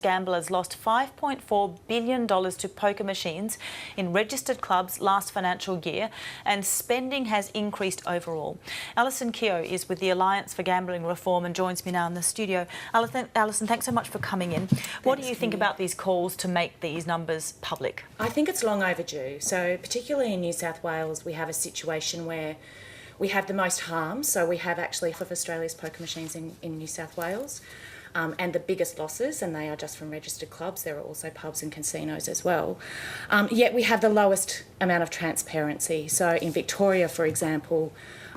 Gamblers lost $5.4 billion to poker machines in registered clubs last financial year, and spending has increased overall. Alison Keogh is with the Alliance for Gambling Reform and joins me now in the studio. Alison, thanks so much for coming in. What do you think about these calls to make these numbers public? I think it's long overdue. So particularly in New South Wales, we have a situation where we have the most harm. So we have actually half of Australia's poker machines in New South Wales. And the biggest losses, and they are just from registered clubs. There are also pubs and casinos as well. Yet we have the lowest amount of transparency. So in Victoria, for example,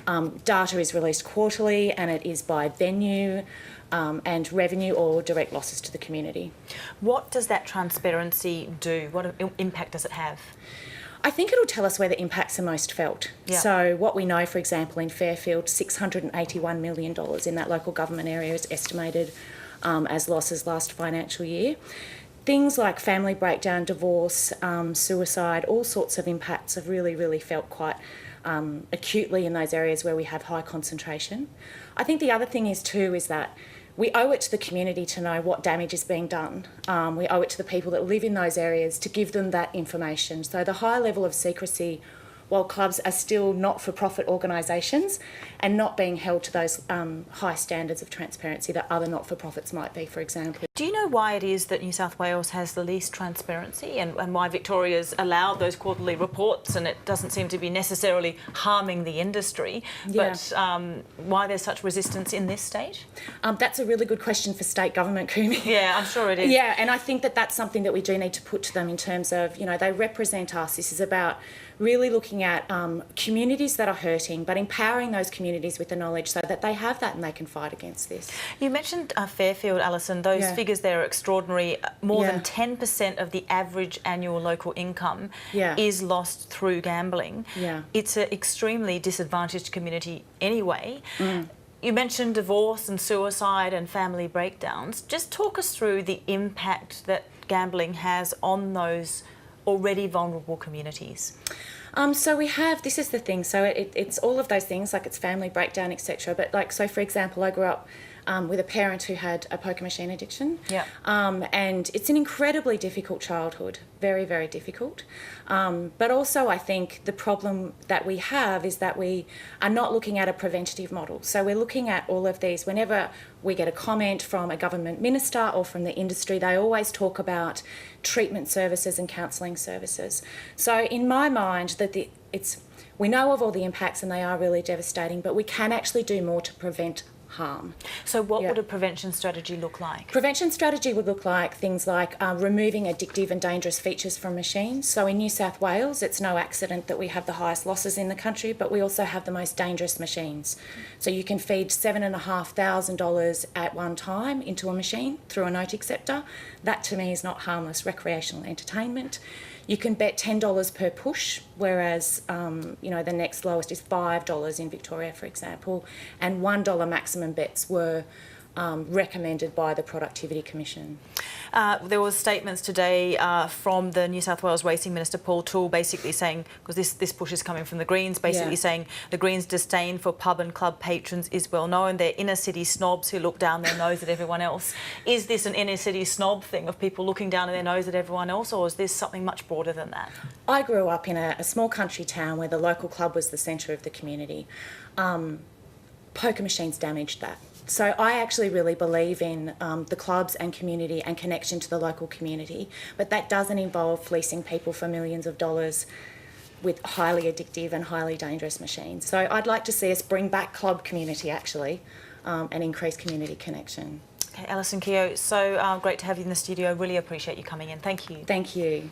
data is released quarterly, and it is by venue and revenue or direct losses to the community. What does that transparency do? What impact does it have? I think it'll tell us where the impacts are most felt. Yeah. So what we know, for example, in Fairfield, $681 million in that local government area is estimated as losses last financial year. Things like family breakdown, divorce, suicide, all sorts of impacts have really felt quite acutely in those areas where we have high concentration. I think the other thing is that we owe it to the community to know what damage is being done. We owe it to the people that live in those areas to give them that information. So the high level of secrecy, while clubs are still not-for-profit organisations and not being held to those high standards of transparency that other not-for-profits might be, for example. Do you know why it is that New South Wales has the least transparency, and why Victoria's allowed those quarterly reports and it doesn't seem to be necessarily harming the industry, but why there's such resistance in this state? That's a really good question for state government, Kumi. Yeah, I'm sure it is. Yeah, and I think that that's something that we do need to put to them in terms of, you know, they represent us. This is about really looking at communities that are hurting, but empowering those communities with the knowledge so that they have that and they can fight against this. You mentioned Fairfield, Alison. Those figures there are extraordinary. More than 10% of the average annual local income is lost through gambling. It's an extremely disadvantaged community anyway. You mentioned divorce and suicide and family breakdowns. Just talk us through the impact that gambling has on those already vulnerable communities. So we have, this is the thing, so it's all of those things, like it's family breakdown, etc. But like, so for example, I grew up with a parent who had a poker machine addiction. And it's an incredibly difficult childhood, very difficult. But also I think the problem that we have is that we are not looking at a preventative model. So we're looking at all of these. Whenever we get a comment from a government minister or from the industry, they always talk about treatment services and counselling services. So in my mind, that we know of all the impacts and they are really devastating, but we can actually do more to prevent harm. So what would a prevention strategy look like? Prevention strategy would look like things like removing addictive and dangerous features from machines. So in New South Wales, it's no accident that we have the highest losses in the country, but we also have the most dangerous machines. So you can feed $7,500 at one time into a machine through a note acceptor. That to me is not harmless recreational entertainment. You can bet $10 per push, whereas you know, the next lowest is $5 in Victoria, for example, and $1 maximum bets were recommended by the Productivity Commission. There was statements today from the New South Wales Racing Minister Paul Toole, basically saying, because this push is coming from the Greens, basically saying the Greens' disdain for pub and club patrons is well known. They're inner city snobs who look down their nose at everyone else. Is this an inner city snob thing of people looking down their nose at everyone else, or is this something much broader than that? I grew up in a small country town where the local club was the centre of the community. Poker machines damaged that. So I actually really believe in the clubs and community and connection to the local community, but that doesn't involve fleecing people for millions of dollars with highly addictive and highly dangerous machines. So I'd like to see us bring back club community actually and increase community connection. Okay, Alison Keogh, so great to have you in the studio. Really appreciate you coming in. Thank you. Thank you.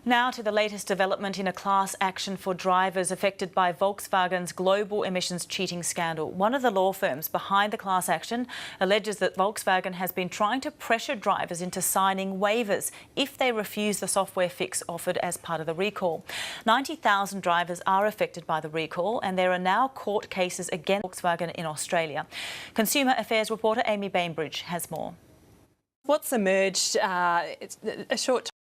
Now to the latest development in a class action for drivers affected by Volkswagen's global emissions cheating scandal. One of the law firms behind the class action alleges that Volkswagen has been trying to pressure drivers into signing waivers if they refuse the software fix offered as part of the recall. 90,000 drivers are affected by the recall, and there are now court cases against Volkswagen in Australia. Consumer Affairs reporter Amy Bainbridge has more. What's emerged a short